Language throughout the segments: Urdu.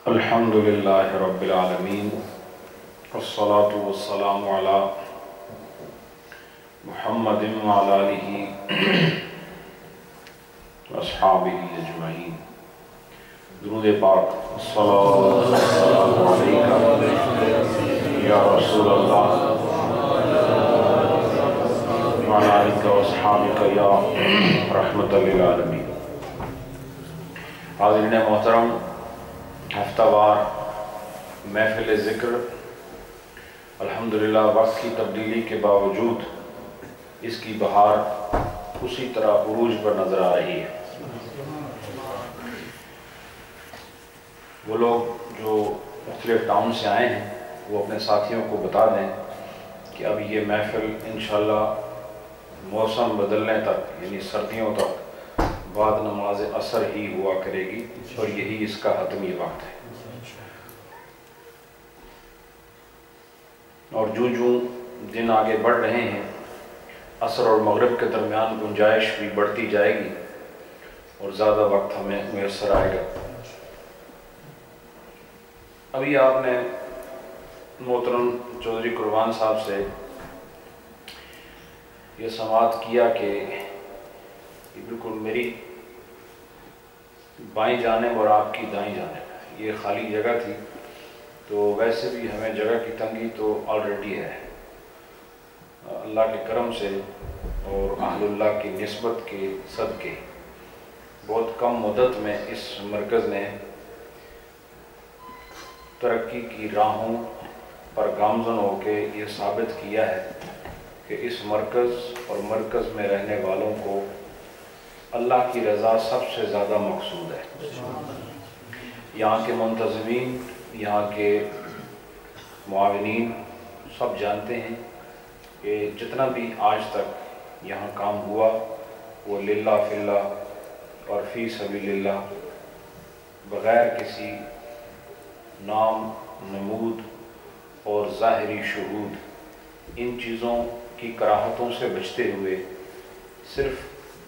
الحمدللہ رب العالمین والصلاة والسلام علی محمد وعلی آلہ واصحابہ اجمعین۔ درود پاک صلوات علیکہ یا رسول اللہ وعلی آلہ واصحابہ یا رحمت للعالمین۔ حاضرین محترم، ہفتہ وار محفل ذکر الحمدللہ وقت کی تبدیلی کے باوجود اس کی بہار اسی طرح عروج پر نظر آ رہی ہے۔ وہ لوگ جو مختلف ٹاؤن سے آئے ہیں وہ اپنے ساتھیوں کو بتا دیں کہ اب یہ محفل انشاءاللہ موسم بدلنے تک یعنی سردیوں تک بعد نماز عصر ہی ہوا کرے گی اور یہی اس کا حتمی وقت ہے۔ اور جو دن آگے بڑھ رہے ہیں عصر اور مغرب کے درمیان گنجائش بھی بڑھتی جائے گی اور زیادہ وقت ہمیں میسر آئے گا۔ ابھی آپ نے محترم چودھری قربان صاحب سے یہ سماعت کیا کہ یہ بالکل میری بائیں جانب اور آپ کی دائیں جانب یہ خالی جگہ تھی، تو ویسے بھی ہمیں جگہ کی تنگی تو آلریڈی ہے۔ اللہ کے کرم سے اور اہل اللہ کی نسبت کے صدقے بہت کم مدت میں اس مرکز نے ترقی کی راہوں پر گامزن ہو کے یہ ثابت کیا ہے کہ اس مرکز اور مرکز میں رہنے والوں کو اللہ کی رضا سب سے زیادہ مقصود ہے۔ یہاں کے منتظمین، یہاں کے معاونین سب جانتے ہیں کہ جتنا بھی آج تک یہاں کام ہوا وہ للہ فی اللہ اور فی سبیل اللہ، بغیر کسی نام نمود اور ظاہری شہود ان چیزوں کی کراہتوں سے بچتے ہوئے صرف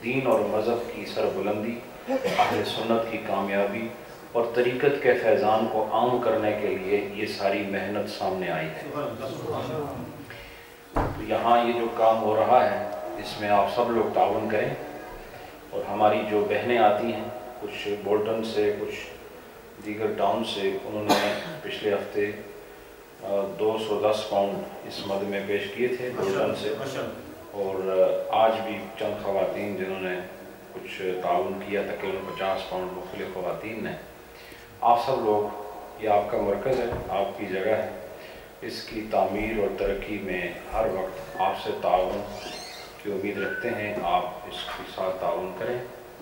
دین اور مذہب کی سربلندی، اہل سنت کی کامیابی اور طریقت کے فیضان کو عام کرنے کے لیے یہ ساری محنت سامنے آئی ہے۔ تو یہاں یہ جو کام ہو رہا ہے اس میں آپ سب لوگ تعاون کریں، اور ہماری جو بہنیں آتی ہیں کچھ بولٹن سے کچھ دیگر ٹاؤن سے، انہوں نے پچھلے ہفتے 210 پاؤنڈ اس مد میں پیش کیے تھے بولٹن سے، اور آج بھی چند خواتین جنہوں نے کچھ تعاون کیا تقریباً 50 پاؤنڈ مختلف خواتین نے۔ آپ سب لوگ، یہ آپ کا مرکز ہے، آپ کی جگہ ہے، اس کی تعمیر اور ترقی میں ہر وقت آپ سے تعاون کی امید رکھتے ہیں۔ آپ اس کے ساتھ تعاون کریں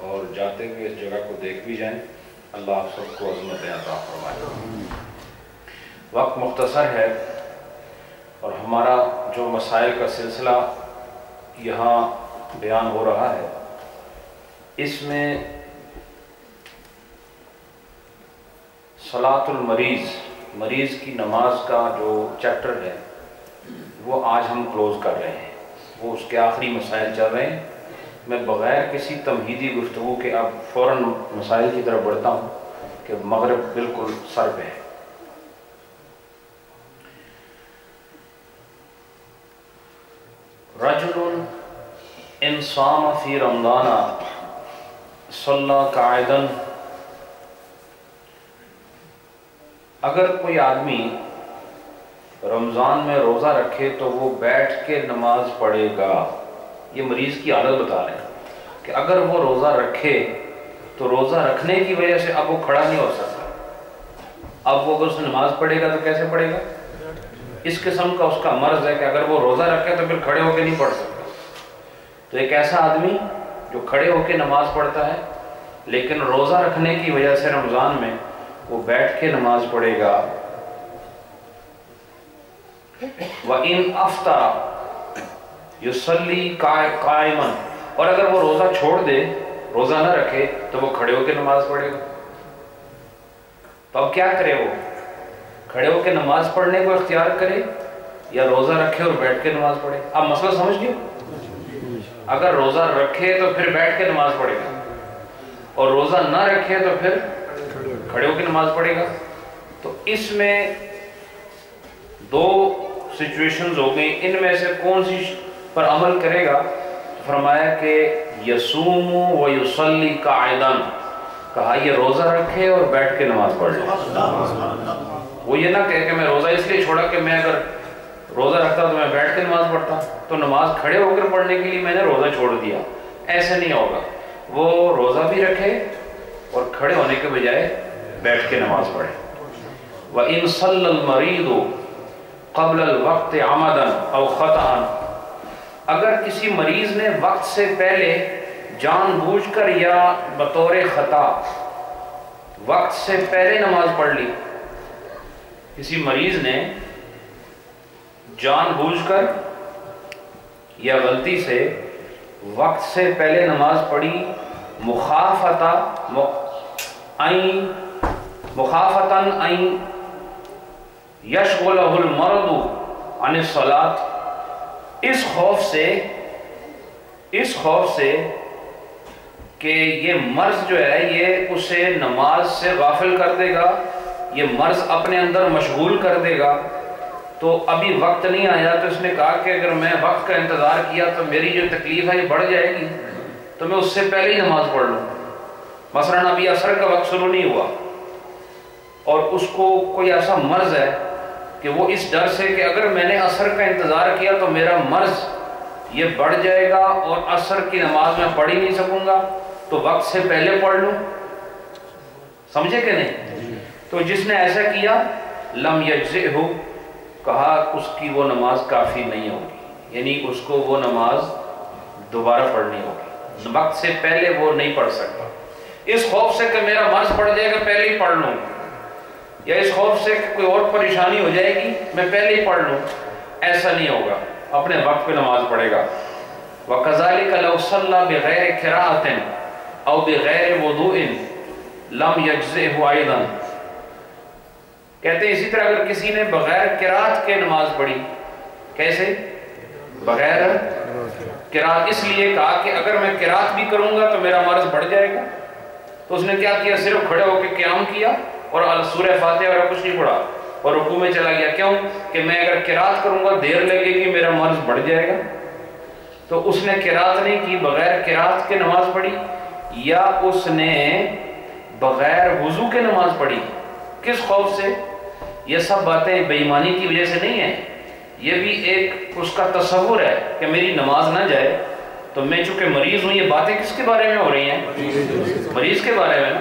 اور جاتے ہوئے اس جگہ کو دیکھ بھی جائیں۔ اللہ آپ سب کو عظمت عطا فرمائے۔ وقت مختصر ہے اور ہمارا جو مسائل کا سلسلہ یہاں بیان ہو رہا ہے اس میں صلاۃ المریض، مریض کی نماز کا جو چیپٹر ہے وہ آج ہم کلوز کر رہے ہیں، وہ اس کے آخری مسائل چل رہے ہیں۔ میں بغیر کسی تمہیدی گفتگو کے اب فوراً مسائل کی طرف بڑھتا ہوں کہ مغرب بالکل سر پہ ہے۔ رجل ان صام فی رمضان صلی قاعدا، اگر کوئی آدمی رمضان میں روزہ رکھے تو وہ بیٹھ کے نماز پڑھے گا۔ یہ مریض کی حالت بتا رہے ہیں کہ اگر وہ روزہ رکھے تو روزہ رکھنے کی وجہ سے اب وہ کھڑا نہیں ہو سکتا، اب وہ اگر اس نے نماز پڑھے گا تو کیسے پڑھے گا؟ اس قسم کا اس کا مرض ہے کہ اگر وہ روزہ رکھے تو پھر کھڑے ہو کے نہیں پڑھ سکتا۔ تو ایک ایسا آدمی جو کھڑے ہو کے نماز پڑھتا ہے لیکن روزہ رکھنے کی وجہ سے رمضان میں وہ بیٹھ کے نماز پڑھے گا۔ وَإِنْ أَفْطَرَ يُصَلِّي قَائِمًا، اور اگر وہ روزہ چھوڑ دے، روزہ نہ رکھے تو وہ کھڑے ہو کے نماز پڑھے گا۔ تو اب کیا کرے؟ وہ کھڑے ہو کے نماز پڑھنے کو اختیار کرے یا روزہ رکھے اور بیٹھ کے نماز پڑھے؟ آپ مسئلہ سمجھ گئے؟ اگر روزہ رکھے تو پھر بیٹھ کے نماز پڑھے گا، اور روزہ نہ رکھے تو پھر کھڑے ہو کے نماز پڑھے گا۔ تو اس میں دو سچویشنز ہو گئی، ان میں سے کون سی پر عمل کرے گا؟ فرمایا کہ یصوم و یصلی قاعدا، کہا یہ روزہ رکھے اور بیٹھ کے نماز پڑھ لے۔ وہ یہ نہ کہے کہ میں روزہ اس لیے چھوڑا کہ میں اگر روزہ رکھتا تو میں بیٹھ کے نماز پڑھتا، تو نماز کھڑے ہو کر پڑھنے کے لیے میں نے روزہ چھوڑ دیا، ایسے نہیں ہوگا۔ وہ روزہ بھی رکھے اور کھڑے ہونے کے بجائے بیٹھ کے نماز پڑھے۔ وَإِن صَلَّى الْمَرِيضُ قَبْلَ الْوَقْتِ عَمَدًا أَوْ خَطَأً، اگر کسی مریض نے وقت سے پہلے جان بوجھ کر یا بطور خطا وقت سے پہلے نماز پڑھ لی، کسی مریض نے جان بوجھ کر یا غلطی سے وقت سے پہلے نماز پڑھی، مخافتاً ان یشغلہ المرض عن الصلاۃ، اس خوف سے کہ یہ مرض جو ہے یہ اسے نماز سے غافل کر دے گا، یہ مرض اپنے اندر مشغول کر دے گا، تو ابھی وقت نہیں آیا، تو اس نے کہا کہ اگر میں وقت کا انتظار کیا تو میری جو تکلیف ہے یہ بڑھ جائے گی، تو میں اس سے پہلے ہی نماز پڑھ لوں۔ مثلاً ابھی عصر کا وقت شروع نہیں ہوا اور اس کو کوئی ایسا مرض ہے کہ وہ اس ڈر سے کہ اگر میں نے عصر کا انتظار کیا تو میرا مرض یہ بڑھ جائے گا اور عصر کی نماز میں پڑھ ہی نہیں سکوں گا، تو وقت سے پہلے پڑھ لوں۔ سمجھے کہ نہیں؟ تو جس نے ایسا کیا لم یجزئہ، کہا اس کی وہ نماز کافی نہیں ہوگی، یعنی اس کو وہ نماز دوبارہ پڑھنی ہوگی، وقت سے پہلے وہ نہیں پڑھ سکتا، اس خوف سے کہ میرا مرض پڑ جائے گا پہلے ہی پڑھ لوں، یا اس خوف سے کہ کوئی اور پریشانی ہو جائے گی میں پہلے ہی پڑھ لوں، ایسا نہیں ہوگا، اپنے وقت پہ نماز پڑھے گا۔ وَكَذَلِكَ لَوْ صَلَّى بِغَيْرِ قِرَاءَةٍ أَوْ بِغَيْرِ وُضُوءٍ لَمْ يَجْزِئْهُ أَيْضًا، کہتے ہیں اسی طرح اگر کسی نے بغیر قرات کے نماز پڑھی، کیسے؟ بغیر قرات، اس لیے کہا کہ اگر میں قرات بھی کروں گا تو میرا مرض بڑھ جائے گا، تو اس نے کیا کیا؟ صرف کھڑے ہو کے قیام کیا اور سورہ فاتحہ اور کچھ نہیں پڑھا اور رکوع میں چلا گیا۔ کیوں؟ کہ میں اگر قرات کروں گا دیر لگے گی، میرا مرض بڑھ جائے گا، تو اس نے قرات نہیں کی، بغیر قرات کے نماز پڑھی، یا اس نے بغیر وضو کے نماز پڑھی۔ کس خوف سے؟ یہ سب باتیں بے ایمانی کی وجہ سے نہیں ہیں، یہ بھی ایک اس کا تصور ہے کہ میری نماز نہ جائے، تو میں چونکہ مریض ہوں، یہ باتیں کس کے بارے میں ہو رہی ہیں؟ مریض کے بارے میں نا،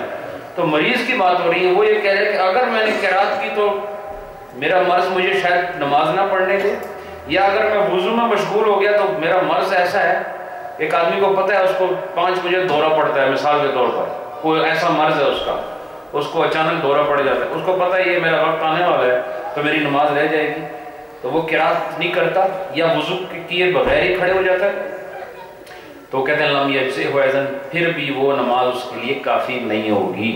تو مریض کی بات ہو رہی ہے، وہ یہ کہہ رہے کہ اگر میں نے قرات کی تو میرا مرض مجھے شاید نماز نہ پڑھنے دے، یا اگر میں وضو میں مشغول ہو گیا تو میرا مرض ایسا ہے، ایک آدمی کو پتہ ہے اس کو 5 بجے دورہ پڑتا ہے، مثال کے طور پر کوئی ایسا مرض ہے اس کو اچانک دورہ پڑ جاتا ہے، اس کو پتہ ہے یہ میرا وقت آنے والا ہے تو میری نماز رہ جائے گی، تو وہ قرات نہیں کرتا یا وضو کیے بغیر ہی کھڑے ہو جاتا ہے، تو کہتے ہیں لم یجزئہ ایضا، پھر بھی وہ نماز اس کے لیے کافی نہیں ہوگی،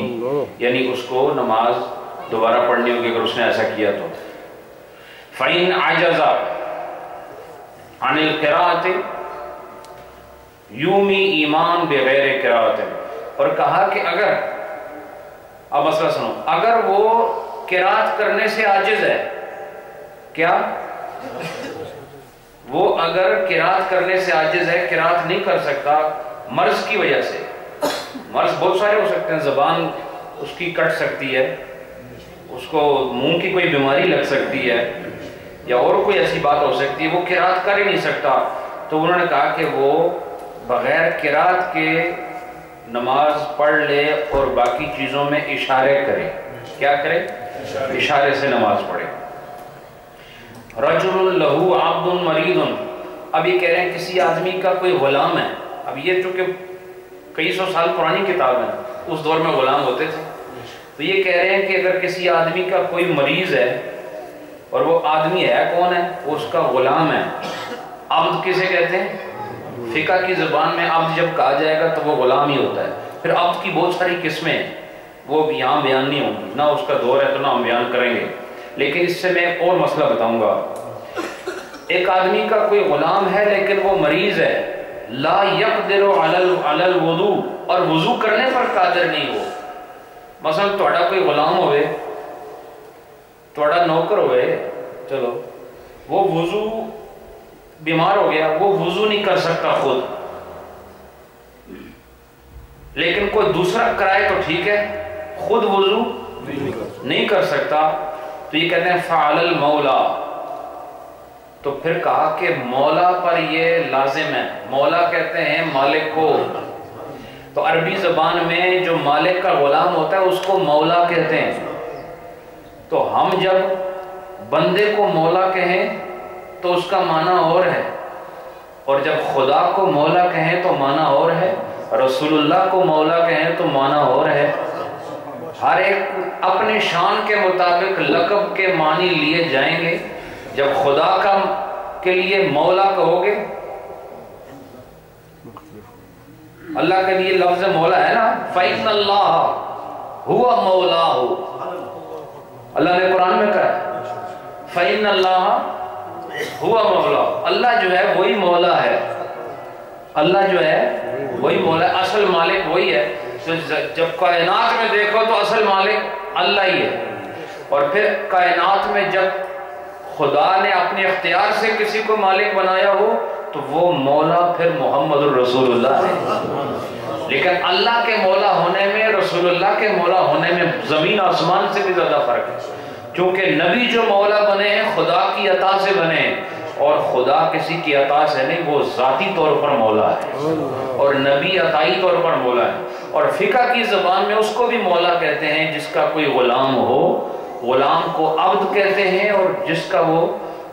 یعنی اس کو نماز دوبارہ پڑھنی ہوگی اگر اس نے ایسا کیا تو۔ فَإِنْ عَجَزَ عَنِ الْقِرَاءَةِ یومی ایمان بغیر قرأۃ، اور کہا کہ اگر، اب مسئلہ سنو، اگر وہ قرأت کرنے سے عاجز ہے، کیا؟ وہ اگر قرأت کرنے سے عاجز ہے، قرأت نہیں کر سکتا مرض کی وجہ سے، مرض بہت سارے ہو سکتے ہیں، زبان اس کی کٹ سکتی ہے، اس کو منہ کی کوئی بیماری لگ سکتی ہے، یا اور کوئی ایسی بات ہو سکتی ہے، وہ قرأت کر ہی نہیں سکتا، تو انہوں نے کہا کہ وہ بغیر قرأت کے نماز پڑھ لے اور باقی چیزوں میں اشارے کرے، کیا کرے؟ اشارے سے نماز پڑھے۔ رجل لہو عبد مریض، اب یہ کہہ رہے ہیں کسی آدمی کا کوئی غلام ہے، اب یہ چونکہ کئی سو سال پرانی کتاب ہے، اس دور میں غلام ہوتے تھے، تو یہ کہہ رہے ہیں کہ اگر کسی آدمی کا کوئی مریض ہے، اور وہ آدمی ہے کون ہے؟ وہ اس کا غلام ہے۔ عبد کسے کہتے ہیں؟ فقہ کی زبان میں عبد جب کہا جائے گا تو وہ غلام ہی ہوتا ہے، پھر عبد کی بہت ساری قسمیں ہیں، وہ یہاں بیان نہیں ہوں گی، نہ اس کا دور ہے تو نہ ہم بیان کریں گے، لیکن اس سے میں ایک اور مسئلہ بتاؤں گا۔ ایک آدمی کا کوئی غلام ہے لیکن وہ مریض ہے، لا یقدر علی الوضو، اور وضو کرنے پر قادر نہیں ہو. مثلا تھوڑا کوئی غلام ہوئے، تھوڑا نوکر ہوئے، چلو وہ وضو بیمار ہو گیا، وہ وضو نہیں کر سکتا خود، لیکن کوئی دوسرا کرائے تو ٹھیک ہے، خود وضو نہیں کر سکتا، تو یہ کہتے ہیں فعل المولا. تو پھر کہا کہ مولا پر یہ لازم ہے. مولا کہتے ہیں مالک کو. تو عربی زبان میں جو مالک کا غلام ہوتا ہے اس کو مولا کہتے ہیں. تو ہم جب بندے کو مولا کہیں تو اس کا معنی اور ہے، اور جب خدا کو مولا کہیں تو معنی اور ہے، رسول اللہ کو مولا کہیں تو معنی اور ہے. ہر ایک اپنے شان کے مطابق لقب کے معنی لیے جائیں گے. جب خدا کا کے لیے مولا کہو گے، اللہ کے لیے لفظ مولا ہے نا، فَإِنَّ اللَّهَ هُوَ مَوْلَاهُ، اللہ نے قرآن میں کہا ہے فَإِنَّ اللَّهَ هُوَ مَوْلَاهُ، اللہ جو ہے وہی مولا ہے، اللہ جو ہے وہی مولا ہے، اصل مالک وہی ہے. تو جب کائنات میں دیکھو تو اصل مالک اللہ ہی ہے. اور پھر کائنات میں جب خدا نے اپنے اختیار سے کسی کو مالک بنایا ہو تو وہ مولا پھر محمد الرسول اللہ ہے. لیکن اللہ کے مولا ہونے میں، رسول اللہ کے مولا ہونے میں زمین آسمان سے بھی زیادہ فرق ہے. چونکہ نبی جو مولا بنے ہیں خدا کی عطا سے بنے ہیں، اور خدا کسی کی عطا سے نہیں، وہ ذاتی طور پر مولا ہے، اور نبی عطائی طور پر مولا ہے. اور فقہ کی زبان میں اس کو بھی مولا کہتے ہیں جس کا کوئی غلام ہو. غلام کو عبد کہتے ہیں، اور جس کا وہ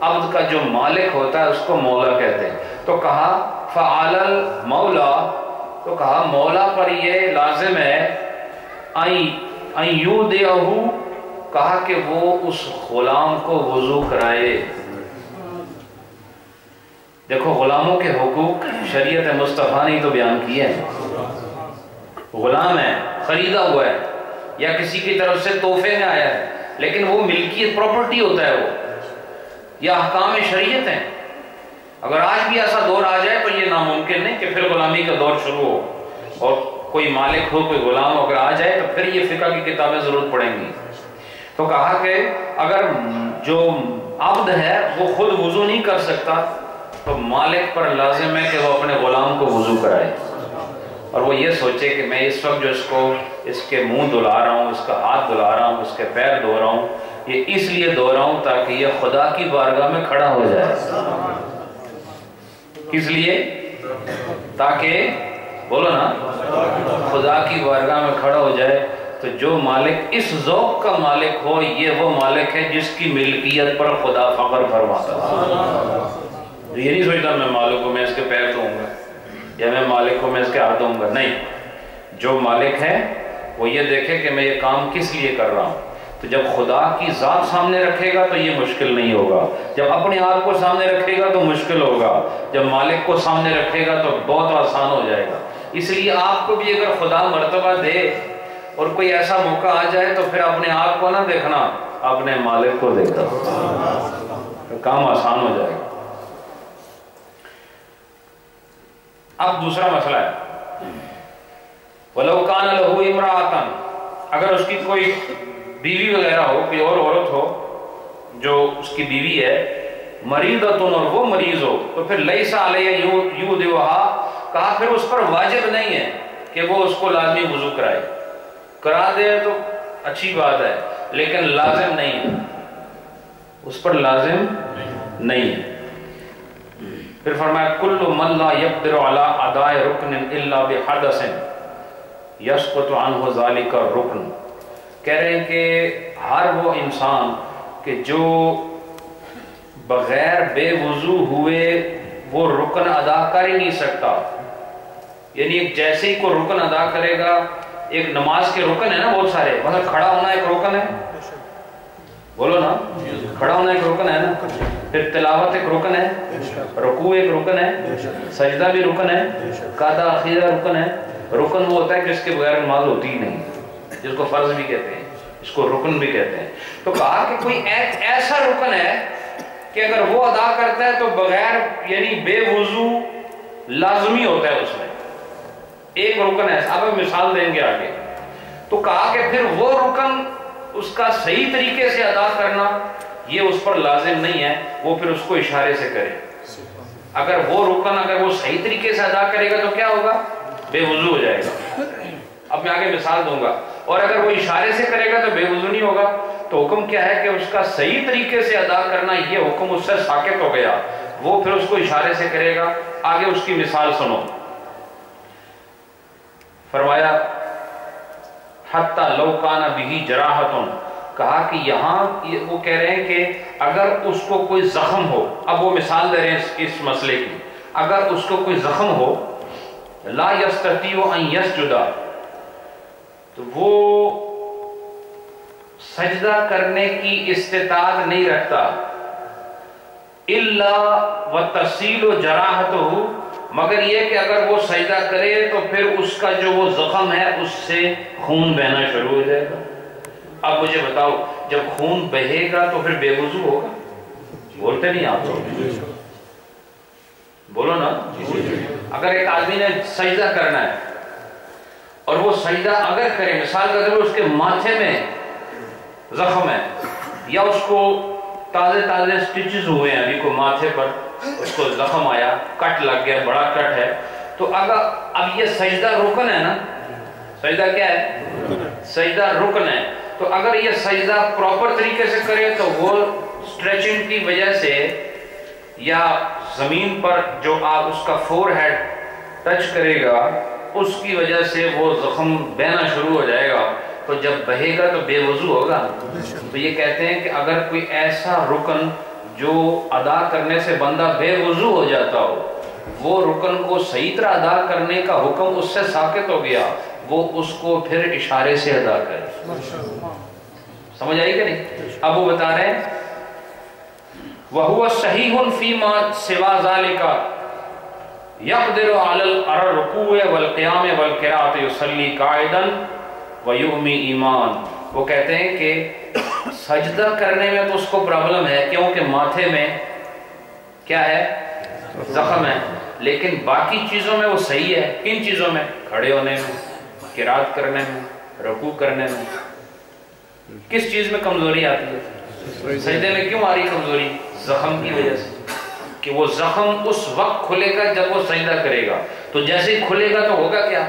عبد کا جو مالک ہوتا ہے اس کو مولا کہتے ہیں. تو کہا فعل المولا، تو کہا مولا پر یہ لازم ہے ان یودعہ، کہا کہ وہ اس غلام کو وضو کرائے. دیکھو غلاموں کے حقوق شریعت مصطفیٰ نے تو بیان کیے ہیں. غلام ہے، خریدا ہوا ہے، یا کسی کی طرف سے تحفے میں آیا ہے، لیکن وہ ملکیت پراپرٹی ہوتا ہے، وہ یا احکام شریعت ہیں. اگر آج بھی ایسا دور آ جائے تو یہ ناممکن نہیں کہ پھر غلامی کا دور شروع ہو، اور کوئی مالک ہو، کوئی غلام اگر آ جائے تو پھر یہ فقہ کی کتابیں ضرورت پڑیں گی. تو کہا کہ اگر جو عبد ہے وہ خود وضو نہیں کر سکتا تو مالک پر لازم ہے کہ وہ اپنے غلام کو وضو کرائے. اور وہ یہ سوچے کہ میں اس وقت جو اس کے منہ دھلا رہا ہوں، اس کا ہاتھ دھلا رہا ہوں، اس کے پیر دھو رہا ہوں، یہ اس لیے دھو رہا ہوں تاکہ یہ خدا کی بارگاہ میں کھڑا ہو جائے. کس لیے؟ تاکہ بولو نا، خدا کی بارگاہ میں کھڑا ہو جائے. تو جو مالک اس ذوق کا مالک ہو، یہ وہ مالک ہے جس کی ملکیت پر خدا فخر فرماتا ہے. یہ نہیں سوچتا میں مالک کو میں اس کے پیر دھوں گا، یا میں مالک کو میں اس کے ہاتھ دوں گا. نہیں، جو مالک ہے وہ یہ دیکھے کہ میں یہ کام کس لیے کر رہا ہوں. تو جب خدا کی ذات سامنے رکھے گا تو یہ مشکل نہیں ہوگا، جب اپنے آپ کو سامنے رکھے گا تو مشکل ہوگا، جب مالک کو سامنے رکھے گا تو بہت آسان ہو جائے گا. اس لیے آپ کو بھی اگر خدا مرتبہ دے اور کوئی ایسا موقع آ جائے تو پھر اپنے آپ کو نہ دیکھنا، اپنے مالک کو دیکھنا، تو کام آسان ہو جائے گا. اب دوسرا مسئلہ ہے، وَلَوْ كَانَ لَهُ امْرَأَةً، اگر اس کی کوئی بیوی وغیرہ ہو، کوئی اور عورت ہو جو اس کی بیوی ہے، مریضۃ، اور وہ مریض ہو، تو پھر لَيْسَ عَلَيْهَا یودعها، کہا پھر اس پر واجب نہیں ہے کہ وہ اس کو لازمی وضو کرائے. کرا دے تو اچھی بات ہے، لیکن لازم نہیں ہے، اس پر لازم نہیں ہے. پھر فرمایا کل من لا یقدر علی اداء رکن الا بحدث یسقط عنہ ذلک الرکن. کہہ رہے ہیں کہ ہر وہ انسان کہ جو بغیر بے وضو ہوئے وہ رکن ادا کر ہی نہیں سکتا. یعنی جیسے ہی کوئی رکن ادا کرے گا، ایک نماز کے رکن ہے نا بہت سارے، مثلا کھڑا ہونا ایک رکن ہے، بولو نا، کھڑا ہونا ایک رکن ہے نا، پھر تلاوت ایک رکن ہے، رکوع ایک رکن ہے، سجدہ بھی رکن ہے، قعدہ اخیرہ رکن ہے. رکن وہ ہوتا ہے جس کے بغیر نماز ہوتی ہی نہیں، جس کو فرض بھی کہتے ہیں، اس کو رکن بھی کہتے ہیں. تو کہا کہ کوئی ایسا رکن ہے کہ اگر وہ ادا کرتا ہے تو بغیر یعنی بے وضو لازمی ہوتا ہے اس میں، ایک رکن ہے، اب ہم مثال دیں گے آگے. تو کہا کہ پھر وہ رکن اس کا صحیح طریقے سے ادا کرنا یہ اس پر لازم نہیں ہے، وہ پھر اس کو اشارے سے کرے. اگر وہ رکن اگر وہ صحیح طریقے سے ادا کرے گا تو کیا ہوگا؟ بے وضو ہو جائے گا. اب میں آگے مثال دوں گا. اور اگر وہ اشارے سے کرے گا تو بے وضو نہیں ہوگا. تو حکم کیا ہے کہ اس کا صحیح طریقے سے ادا کرنا، یہ حکم اس سے ساقط ہو گیا، وہ پھر اس کو اشارے سے کرے گا. آگے اس کی مثال سنو. فرمایا حتی لو کان بہ جراحۃ، کہا کہ یہاں وہ کہہ رہے ہیں کہ اگر اس کو کوئی زخم ہو، اب وہ مثال دے رہے ہیں اس مسئلے کی، اگر اس کو کوئی زخم ہو، لا یستطیع ان یسجد، تو وہ سجدہ کرنے کی استطاعت نہیں رکھتا، الا وتسیل جراحتہ، مگر یہ کہ اگر وہ سجدہ کرے تو پھر اس کا جو وہ زخم ہے اس سے خون بہنا شروع ہو جائے گا. اب مجھے بتاؤ جب خون بہے گا تو پھر بے وضو ہوگا؟ بولتے نہیں آپ لوگ، بولو نا. اگر ایک آدمی نے سجدہ کرنا ہے اور وہ سجدہ اگر کرے، مثال کے طور پر اس کے ماتھے میں زخم ہے یا اس کو تازے سٹیچز ہوئے ہیں، ابھی کو ماتھے پر اس کو زخم آیا، کٹ لگ گیا، بڑا کٹ ہے، تو اگر اب یہ سجدہ رکن ہے نا، سجدہ کیا ہے؟ سجدہ رکن ہے. تو اگر یہ سجدہ پراپر طریقے سے کرے تو وہ سٹریچنگ کی وجہ سے یا زمین پر جو آپ اس کا فور ہیڈ ٹچ کرے گا اس کی وجہ سے وہ زخم بہنا شروع ہو جائے گا. تو جب بہے گا تو بے وضو ہوگا. تو یہ کہتے ہیں کہ اگر کوئی ایسا رکن جو ادا کرنے سے بندہ بے وضو ہو جاتا ہو، وہ رکن کو صحیح طرح ادا کرنے کا حکم اس سے ساقط ہو گیا، وہ اس کو پھر اشارے سے ادا کرے. سمجھ آئی کہ نہیں؟ اب وہ بتا رہے ہیں وَهُوَ صَحِيحٌ فِي مَا سِوَى ذَلِكَ يَقْدِرُ عَلَى الرُّكُوعِ وَالْقِيَامِ وَالْقِرَاءَةِ يُصَلِّي قَاعِدًا وَيُؤْمِنُ ایمان. وہ کہتے ہیں کہ سجدہ کرنے میں تو اس کو پرابلم ہے کیونکہ ماتھے میں کیا ہے؟ زخم ہے، لیکن باقی چیزوں میں وہ صحیح ہے. کن چیزوں میں؟ کھڑے ہونے میں، قرات کرنے میں، رکوع کرنے میں. کس چیز میں کمزوری آتی ہے؟ سجدے میں کیوں آ رہی کمزوری؟ زخم کی وجہ سے، کہ وہ زخم اس وقت کھلے گا جب وہ سجدہ کرے گا. تو جیسے ہی کھلے گا تو ہوگا کیا؟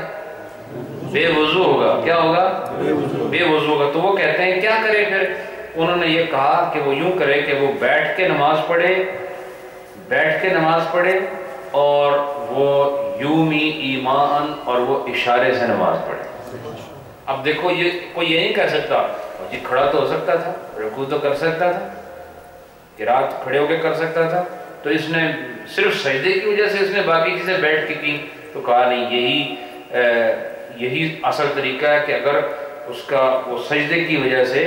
بے وضو ہوگا. کیا ہوگا؟ بے وضو ہوگا. تو وہ کہتے ہیں کیا کرے پھر؟ انہوں نے یہ کہا کہ وہ یوں کرے کہ وہ بیٹھ کے نماز پڑھے اور وہ یومی ایمان، اور وہ اشارے سے نماز پڑھے. اب دیکھو یہ کوئی یہ نہیں کہہ سکتا جی کھڑا تو ہو سکتا تھا، رکوع تو کر سکتا تھا، قرات کھڑے ہو کے کر سکتا تھا، تو اس نے صرف سجدے کی وجہ سے اس نے باقی چیزیں بیٹھ کے کی. تو کہا نہیں، یہی اصل طریقہ ہے کہ اگر اس کا وہ سجدے کی وجہ سے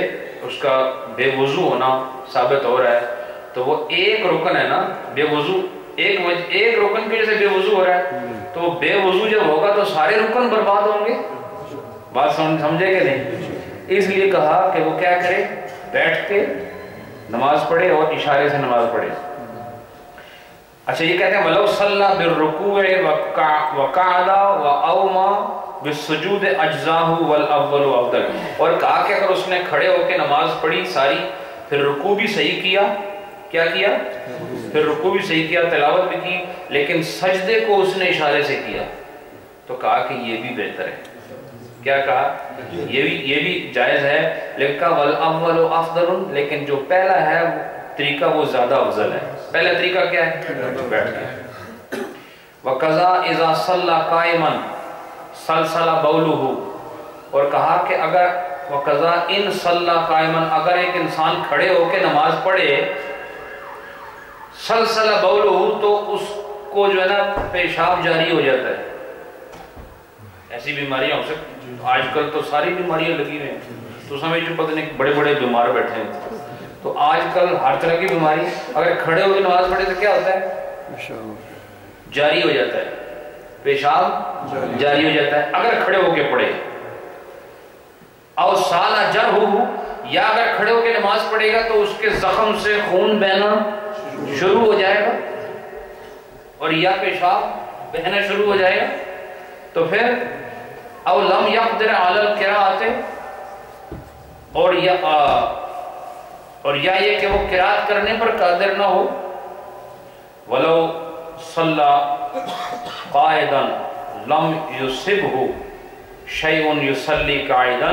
اس کا بے وضو ہونا ثابت ہو رہا ہے تو وہ ایک رکن ہے نا بے وضو، ایک رکن کی وجہ سے بے وضو ہو رہا ہے، تو بے وضو جب ہوگا تو سارے رکن برباد ہوں گے. بات سمجھے کہ نہیں؟ اس لیے کہا کہ وہ کیا کرے؟ بیٹھ کے نماز پڑھے اور اشارے سے نماز پڑھے. اچھا یہ کہتے ہیں وَلَوْ صَلَّى بِالرُّكُوعِ وَقَعَدَ وَأَوْمَى بِالسُّجُودِ أَجْزَاهُ وَالْأَوَّلُ أَفْضَلُ. اور کہا کہ اگر اس نے کھڑے ہو کے نماز پڑھی ساری، پھر رکوع بھی صحیح کیا، کیا کیا؟ پھر رکوع بھی صحیح کیا، تلاوت بھی کی، لیکن سجدے کو اس نے اشارے سے کیا، تو کہا کہ یہ بھی بہتر ہے. کیا کہا؟ یہ بھی جائز ہے، لیکن کہا وَالْأَوَّلُ أَفْضَلُ، لیکن جو پہلا ہے طریقہ وہ زیادہ افضل ہے. پہلا طریقہ کیا ہے؟ بیٹھ کے. وَقَضَى إِذَا صَلَّى قَائِمًا سَلْسَلَ بَوْلُهُ، اور کہا کہ اگر وَقَضَى إِن صَلَّى قَائِمًا، اگر ایک انسان کھڑے ہو کے نماز پڑھے سَلْسَلَ بَوْلُهُ، تو اس کو جو ہے نا پیشاب جاری ہو جاتا ہے. ایسی بیماریاں ہو سکتی، آج کل تو ساری بیماریاں لگی ہوئی ہیں، تو سمجھو پتہ نہیں بڑے بڑے بیمار بیٹھے ہیں. تو آج کل ہر طرح کی بیماری، اگر کھڑے ہو کے نماز پڑھے تو کیا ہوتا ہے؟ جاری ہو جاتا ہے، پیشاب جاری ہو جاتا ہے اگر کھڑے ہو کے پڑھے. اور سالہ جر ہو، یا اگر کھڑے ہو کے نماز پڑھے گا تو اس کے زخم سے خون بہنا شروع ہو جائے گا، اور یا پیشاب بہنا شروع ہو جائے گا. تو پھر او لم یقدر علی القراءۃ، اور یا یہ کہ وہ قرات کرنے پر قادر نہ ہو. ولو صلی قائدا لم یصبہ شیء یصلی قاعدا،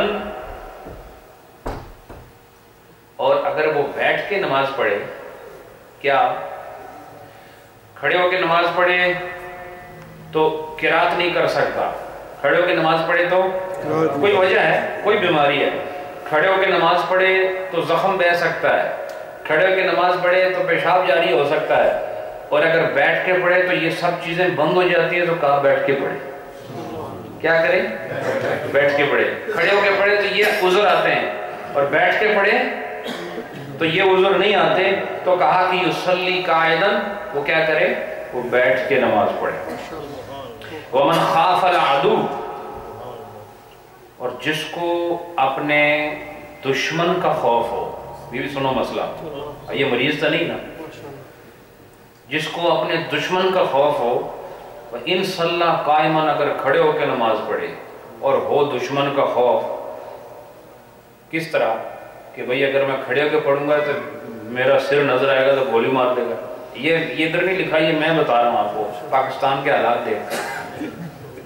اور اگر وہ بیٹھ کے نماز پڑھے، کیا کھڑے ہو کے نماز پڑھے تو قرات نہیں کر سکتا. کھڑے ہو کے نماز پڑھے تو کوئی وجہ ہے، کوئی بیماری ہے. کھڑے ہو کے نماز پڑھے تو زخم بہہ سکتا ہے. کھڑے ہو کے نماز پڑھے تو پیشاب جاری ہو سکتا ہے. اور اگر بیٹھ کے پڑھے تو یہ سب چیزیں بند ہو جاتی ہیں. تو کہاں بیٹھ کے پڑھے؟ کیا کریں؟ بیٹھ کے پڑھے. کھڑے ہو کے پڑھے تو یہ عذر آتے ہیں، اور بیٹھ کے پڑھے تو یہ عذر نہیں آتے. تو کہا کہ یصلی قاعدا، وہ کیا کرے؟ وہ بیٹھ کے نماز پڑھے. ومن خاف العدو، اور جس کو اپنے دشمن کا خوف ہو. یہ بھی سنو مسئلہ، یہ مریض تو نہیں نا. جس کو اپنے دشمن کا خوف ہو، ان صلی قائما، اگر کھڑے ہو کے نماز پڑھے اور ہو دشمن کا خوف. کس طرح کہ بھئی اگر میں کھڑے ہو کے پڑھوں گا تو میرا سر نظر آئے گا تو گولی مار دے گا. یہ ادھر نہیں لکھا، یہ میں بتا رہا ہوں آپ کو پاکستان کے حالات دیکھ کر.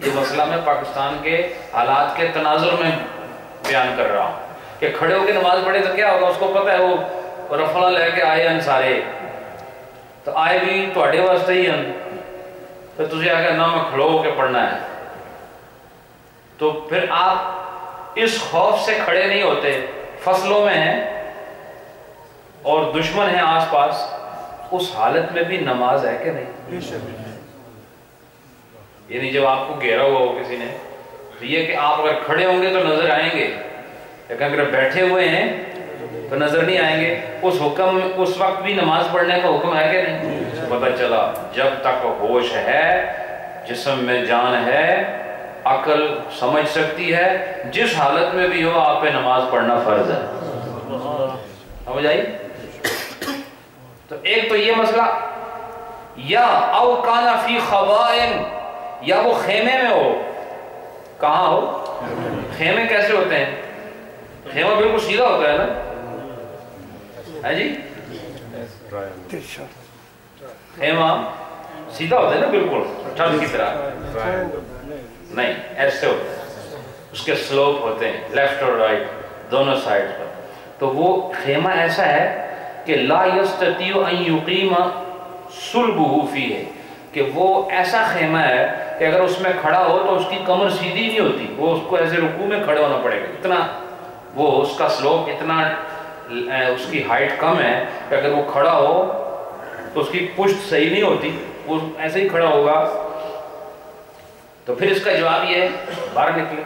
یہ مسئلہ میں پاکستان کے حالات کے تناظر میں بیان کر رہا ہوں کہ کھڑے ہو کے نماز پڑھے تو کیا ہوگا. اس کو پتہ ہے وہ رفلا لے کے آئے ہیں سارے، تو آئے بھی تواڈے واسطے ہی ہیں. تو تجھے آگے نہ میں کھڑو ہو کے پڑھنا ہے. تو پھر آپ اس خوف سے کھڑے نہیں ہوتے. فصلوں میں ہیں اور دشمن ہیں آس پاس، اس حالت میں بھی نماز ہے کہ نہیں؟ یعنی جب آپ کو گھیرا ہوا ہو کسی نے، تو یہ کہ آپ اگر کھڑے ہوں گے تو نظر آئیں گے، لیکن اگر بیٹھے ہوئے ہیں تو نظر نہیں آئیں گے. اس وقت بھی نماز پڑھنے کا حکم ہے کہ نہیں؟ پتہ چلا جب تک ہوش ہے، جسم میں جان ہے، عقل سمجھ سکتی ہے، جس حالت میں بھی ہو آپ پہ نماز پڑھنا فرض ہے. سمجھ آئی؟ تو ایک تو یہ مسئلہ، یا او کان فی خبائن، یا وہ خیمے میں ہو. کہاں ہو؟ خیمے کیسے ہوتے ہیں؟ خیمہ بالکل سیدھا ہوتا ہے نا، ہے جی؟ خیمہ سیدھا ہوتا ہے نا، بالکل چھت کی طرح نہیں، ایسے ہوتا ہے. اس کے سلوپ ہوتے ہیں لیفٹ اور رائٹ دونوں سائڈ پر. تو وہ خیمہ ایسا ہے کہ لا یستطیع ان یقیم صلبہ فیہ، کہ وہ ایسا خیمہ ہے کہ اگر اس میں کھڑا ہو تو اس کی کمر سیدھی نہیں ہوتی. وہ اس کو ایسے رکوع میں کھڑے ہونا پڑے گا. اتنا وہ اس کا سلوپ، اتنا اس کی ہائٹ کم ہے کہ اگر وہ کھڑا ہو تو اس کی پشت صحیح نہیں ہوتی، وہ ایسے ہی کھڑا ہوگا. تو پھر اس کا جواب یہ ہے باہر نکلے.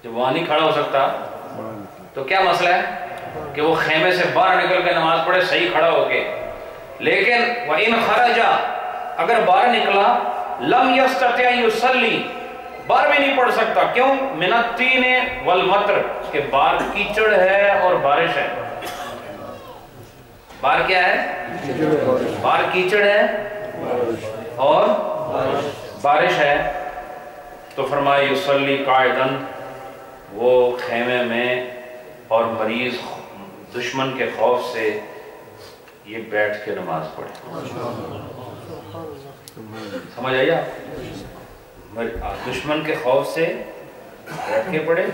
جب وہاں نہیں کھڑا ہو سکتا تو کیا مسئلہ ہے کہ وہ خیمے سے باہر نکل کے نماز پڑھے صحیح کھڑا ہو کے. لیکن وَإِنْ خَرَجَ، اگر باہر نکلا، لَمْ يَسْتَطِعْ يُصَلِّ، باہر بھی نہیں پڑھ سکتا. کیوں؟ مِنَ الطِّينِ وَالْمَطْرِ، کہ باہر کیچڑ ہے اور بارش ہے. باہر کیا ہے؟ باہر کیچڑ ہے اور بارش ہے. تو فرمایا یصلی قاعداً، وہ خیمے میں اور مریض دشمن کے خوف سے یہ بیٹھ کے نماز پڑھے. سمجھ آئی آپ؟ دشمن کے خوف سے بیٹھ کے پڑھے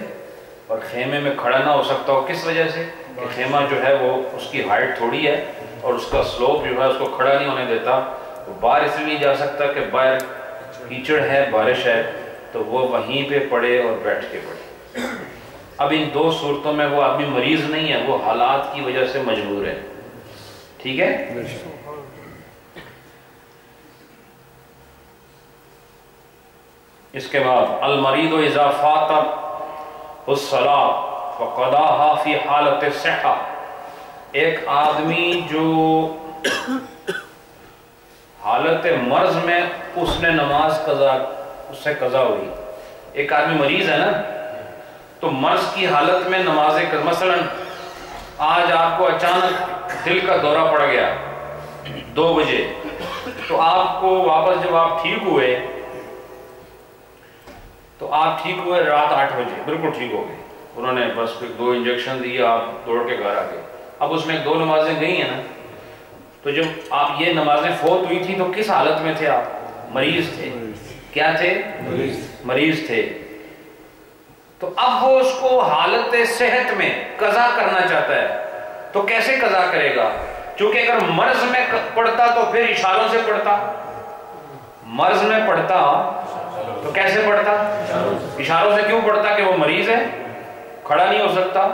اور خیمے میں کھڑا نہ ہو سکتا ہو. کس وجہ سے؟ کہ خیمہ جو ہے وہ اس کی ہائٹ تھوڑی ہے اور اس کا سلوپ جو ہے اس کو کھڑا نہیں ہونے دیتا. وہ باہر اس لیے نہیں جا سکتا کہ باہر کیچڑ ہے، بارش ہے. تو وہ وہیں پہ پڑھے اور بیٹھ کے پڑھے. اب ان دو صورتوں میں وہ آدمی مریض نہیں ہے، وہ حالات کی وجہ سے مجبور ہے. ٹھیک ہے؟ اس کے بعد المریض اذا فاتت الصلاۃ فقضاها فی حالت الصحہ، ایک آدمی جو حالت مرض میں اس نے نماز قضا، اس سے قضا ہوئی. ایک آدمی مریض ہے نا، تو مرض کی حالت میں نماز قضا، مثلا آج آپ کو اچانک دل کا دورہ پڑ گیا 2 بجے، تو آپ کو واپس جب آپ ٹھیک ہوئے تو آپ ٹھیک ہوئے رات 8 بجے بالکل ٹھیک ہو گئے. انہوں نے بس 2 انجیکشن دیے, آپ دوڑ کے گھر آ گئے. اب اس میں 2 نمازیں گئی ہیں نا, تو جب آپ یہ نمازیں فوت ہوئی تھی تو کس حالت میں تھے آپ؟ مریض تھے. کیا تھے؟ مریض تھے. تو اب وہ اس کو حالت صحت میں قضا کرنا چاہتا ہے, تو کیسے قضا کرے گا؟ چونکہ اگر مرض میں پڑھتا تو پھر اشاروں سے پڑھتا, مرض میں پڑھتا تو کیسے پڑھتا؟ اشاروں سے. کیوں پڑھتا؟ کہ وہ مریض ہے, کھڑا نہیں ہو سکتا,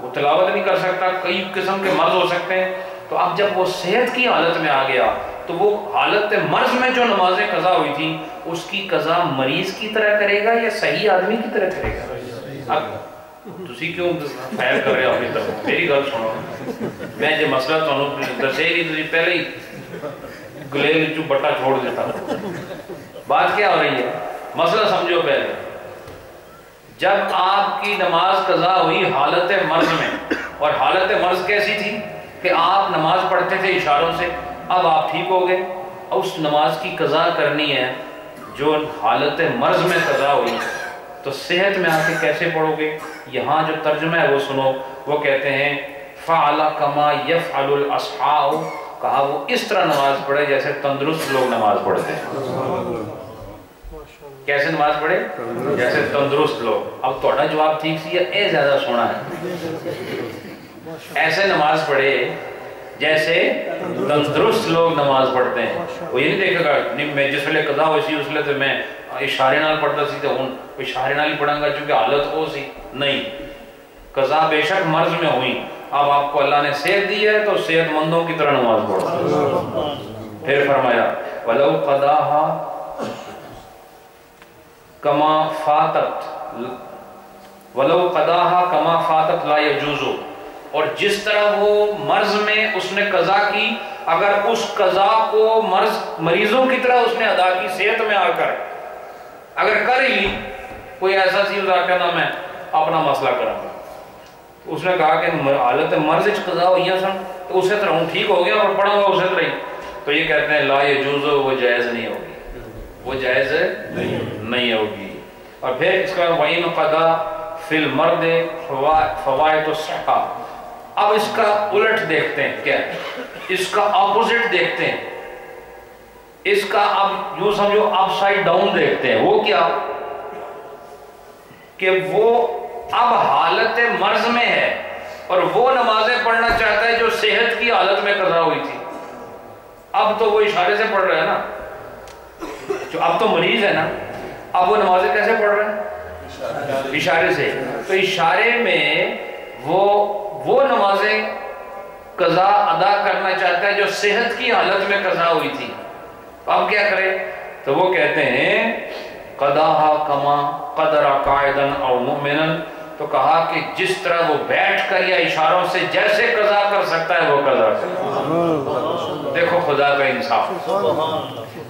وہ تلاوت نہیں کر سکتا, کئی قسم کے مرض ہو سکتے ہیں. تو اب جب وہ صحت کی حالت میں آ گیا تو وہ حالت مرض میں جو نمازیں قضا ہوئی تھی اس کی قضا مریض کی طرح کرے گا یا صحیح آدمی کی طرح کرے گا؟ اب تسی کیوں خیر کر رہے ہو اپنی طرف؟ میری گل سنو, میں جو مسئلہ تمہیں دسے ہی تسی پہلے ہی گلے وچوں بٹا چھوڑ دیتا. بات کیا ہو رہی ہے؟ مسئلہ سمجھو پہلے. جب آپ کی نماز قضا ہوئی حالت مرض میں, اور حالت مرض کیسی تھی کہ آپ نماز پڑھتے تھے اشاروں سے, اب آپ ٹھیک ہو گئے, اور اس نماز کی قضا کرنی ہے جو حالت مرض میں قضا ہوئی, تو صحت میں آ کے کیسے پڑھو گے؟ یہاں جو ترجمہ ہے وہ سنو. وہ کہتے ہیں فعل کما یفعل الاصحاء, کہا وہ اس طرح نماز پڑھے جیسے تندرست لوگ نماز پڑھتے ہیں. کیسے نماز پڑھے؟ جیسے تندرست لوگ. اب تھوڑا جواب ٹھیک سی ہے, اے زیادہ سونا ہے. ایسے نماز پڑھے جیسے تندرست لوگ نماز پڑھتے ہیں. وہ یہ نہیں دیکھے گا میں جس ویلے قضا ہوئی سی اس لیے تو میں اشارے نال پڑھتا سی تو ہوں اشارے نال ہی پڑھاں گا چونکہ حالت وہ سی. نہیں, قضا بے شک مرض میں ہوئی, اب آپ کو اللہ نے صحت دی ہے تو صحت مندوں کی طرح نماز پڑھو. پھر فرمایا وَلَوْ قَضَاهَا کما فاتت ولو قضاها کما فاتت لا يجوز, اور جس طرح وہ مرض میں اس نے قضا کی, اگر اس قضا کو مریضوں کی طرح اس نے ادا کی صحت میں آ کر, اگر کر ہی لی کوئی ایسا چیز آ کے نہ میں اپنا مسئلہ کروں گا, اس نے کہا کہ حالت مرض قضا ہوئی ہے سن تو اسی طرح ہوں ٹھیک ہو گیا اور پڑھوں گا اسی طرح ہی, تو یہ کہتے ہیں لا يجوز, وہ جائز نہیں ہوگی, وہ جائز نہیں ہوگی. اور پھر اس کا وَإِنْ قَضَى فِي الْمَرْضِ فَوَائِدُ الصِّحَّةِ, اب اس کا الٹ دیکھتے ہیں, کیا اس کا اپوزٹ دیکھتے ہیں, اس کا اب یوں سمجھو اپ سائڈ ڈاؤن دیکھتے ہیں. وہ کیا کہ وہ اب حالت مرض میں ہے اور وہ نمازیں پڑھنا چاہتا ہے جو صحت کی حالت میں قضا ہوئی تھی. اب تو وہ اشارے سے پڑھ رہا ہے نا, جو اب تو مریض ہے نا, اب وہ نمازیں کیسے پڑھ رہے ہیں؟ اشارے سے. تو اشارے میں وہ نمازیں قضا ادا کرنا چاہتا ہے جو صحت کی حالت میں قضا ہوئی تھی. اب کیا کرے؟ تو وہ کہتے ہیں قضاها کما قدر قائدا او مؤمنا, تو کہا کہ جس طرح وہ بیٹھ کر یا اشاروں سے جیسے قضا کر سکتا ہے وہ قضا کرے. دیکھو خدا کا انصاف,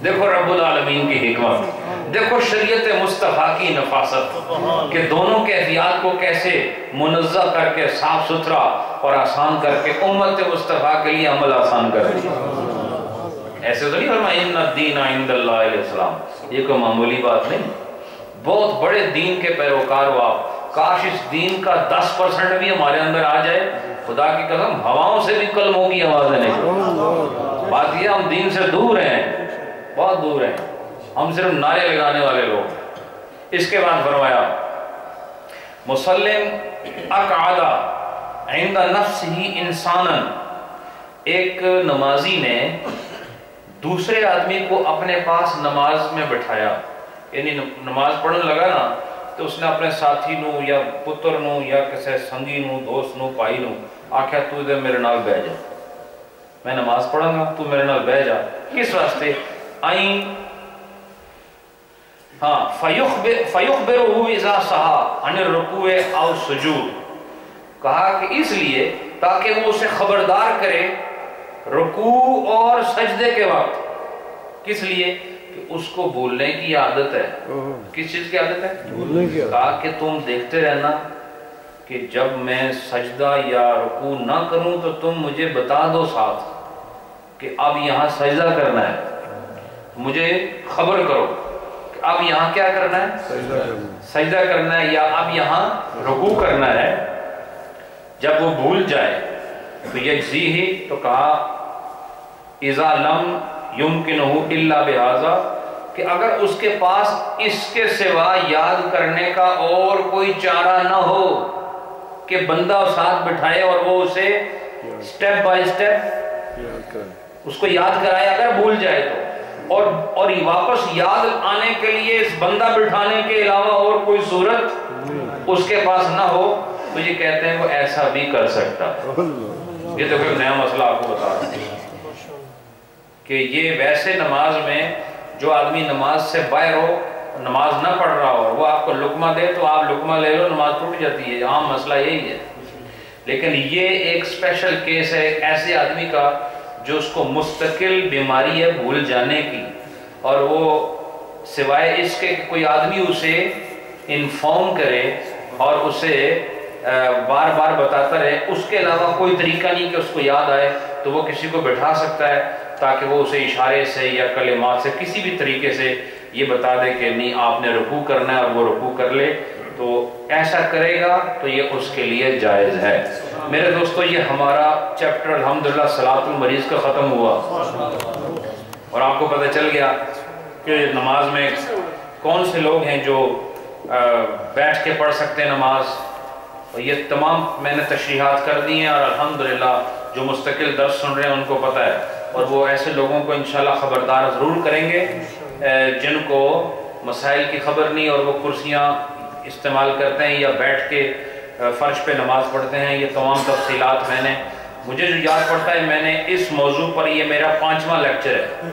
دیکھو رب العالمین کی حکمت, دیکھو شریعت مصطفیٰ کی نفاست کہ دونوں کیفیات کو کیسے منزہ کر کے صاف ستھرا اور آسان کر کے امت مصطفیٰ کے لیے عمل آسان کر دیا. ایسے تو نہیں فرمایا ان الدین عند اللہ الاسلام, یہ کوئی معمولی بات نہیں, بہت بڑے دین کے پیروکار ہو آپ. کاش اس دین کا 10% بھی ہمارے اندر آ جائے, خدا کی قسم ہواؤں سے بھی کلموں کی آوازیں نہیں. بات یہ ہم دین سے دور ہیں, بہت دور ہیں, ہم صرف نعرے لگانے والے لوگ. اس کے بعد فرمایا مسلم اقعد عند نفسہ انسانا, ایک نمازی نے دوسرے آدمی کو اپنے پاس نماز میں بٹھایا, یعنی نماز پڑھنے لگا نا تو اس نے اپنے ساتھی نو یا پتر نو یا کسی سنگی نو دوست نو پائی نو آکھیا تو ادھر میرے نال بہ جا, میں نماز پڑھاں گا تو میرے نال بہ جا. کس واسطے؟ آئیں ہاں فَيُخْبِرُهُ إِذَا سَهَا عَنِ الرُّكُوعِ أَوْ السُّجُودِ, کہا کہ اس لیے تاکہ وہ اسے خبردار کرے رکوع اور سجدے کے وقت. کس لیے؟ کہ اس کو بولنے کی عادت ہے. کس چیز کی عادت ہے؟ بولنے کی. کہا کہ تم دیکھتے رہنا کہ جب میں سجدہ یا رکوع نہ کروں تو تم مجھے بتا دو ساتھ کہ اب یہاں سجدہ کرنا ہے, مجھے خبر کرو کہ اب یہاں کیا کرنا ہے؟ سجدہ کرنا ہے یا اب یہاں رکوع کرنا ہے۔ جب وہ بھول جائے تو یجزیہ، تو کہا اذا لم یمکنہ الا بہذا، کہ اگر اس کے پاس اس کے سوا یاد کرنے کا اور کوئی چارہ نہ ہو کہ بندہ ساتھ بٹھائے اور وہ اسے سٹیپ بائی سٹیپ اس کو یاد کرائے اگر بھول جائے تو، اور واپس یاد آنے کے لیے اس بندہ بٹھانے کے علاوہ اور کوئی صورت اس کے پاس نہ ہو، تو یہ کہتے ہیں وہ ایسا بھی کر سکتا۔ یہ تو کوئی نیا مسئلہ آپ کو بتا رہا ہوں کہ یہ ویسے نماز میں جو آدمی نماز سے باہر ہو، نماز نہ پڑھ رہا ہو، وہ آپ کو لقمہ دے تو آپ لقمہ لے لو، نماز ٹوٹ جاتی ہے، عام مسئلہ یہی ہے۔ لیکن یہ ایک اسپیشل کیس ہے ایسے آدمی کا جو اس کو مستقل بیماری ہے بھول جانے کی، اور وہ سوائے اس کے کوئی آدمی اسے انفارم کرے اور اسے بار بار بتاتا رہے، اس کے علاوہ کوئی طریقہ نہیں کہ اس کو یاد آئے، تو وہ کسی کو بٹھا سکتا ہے تاکہ وہ اسے اشارے سے یا کلمات سے کسی بھی طریقے سے یہ بتا دے کہ نہیں آپ نے رکوع کرنا ہے، اور وہ رکوع کر لے، تو ایسا کرے گا تو یہ اس کے لیے جائز ہے۔ میرے دوستو، یہ ہمارا چیپٹر الحمدللہ صلاۃ المریض کا ختم ہوا، اور آپ کو پتہ چل گیا کہ نماز میں کون سے لوگ ہیں جو بیٹھ کے پڑھ سکتے ہیں نماز، اور یہ تمام میں نے تشریحات کر دی ہیں، اور الحمدللہ جو مستقل درس سن رہے ہیں ان کو پتہ ہے، اور وہ ایسے لوگوں کو انشاءاللہ خبردار ضرور کریں گے جن کو مسائل کی خبر نہیں اور وہ کرسیاں استعمال کرتے ہیں یا بیٹھ کے فرش پہ نماز پڑھتے ہیں۔ یہ تمام تفصیلات میں نے، مجھے جو یاد پڑتا ہے، میں نے اس موضوع پر، یہ میرا 5واں لیکچر ہے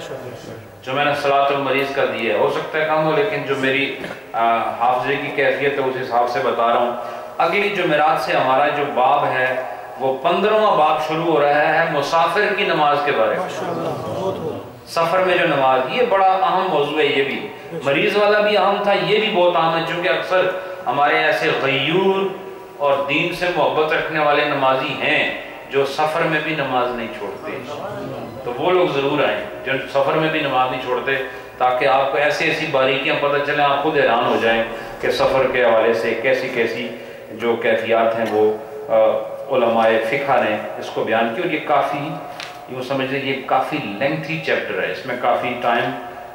جو میں نے صلاۃ المریض کا دی ہے، ہو سکتا ہے کم ہو لیکن جو میری حافظے کی کیفیت ہے اس حساب سے بتا رہا ہوں۔ اگلی جمعرات سے ہمارا جو باب ہے وہ 15واں باب شروع ہو رہا ہے مسافر کی نماز کے بارے میں۔ سفر میں جو نماز، یہ بڑا اہم موضوع ہے، یہ بھی مریض والا بھی اہم تھا، یہ بھی بہت اہم ہے، چونکہ اکثر ہمارے ایسے غیور اور دین سے محبت رکھنے والے نمازی ہیں جو سفر میں بھی نماز نہیں چھوڑتے، تو وہ لوگ ضرور آئیں جو سفر میں بھی نماز نہیں چھوڑتے، تاکہ آپ کو ایسی ایسی باریکیاں پتہ چلیں، آپ خود حیران ہو جائیں کہ سفر کے حوالے سے کیسی کیسی جو کیفیات ہیں وہ علماء فقہ نے اس کو بیان کی۔ اور یہ کافی، یوں سمجھ لیں، یہ کافی لینتھی چیپٹر ہے، اس میں کافی ٹائم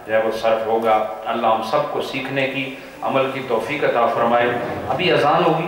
جو ہے وہ صرف ہوگا۔ اللہ ہم سب کو سیکھنے کی، عمل کی توفیق عطا فرمائے۔ ابھی اذان ہوگی۔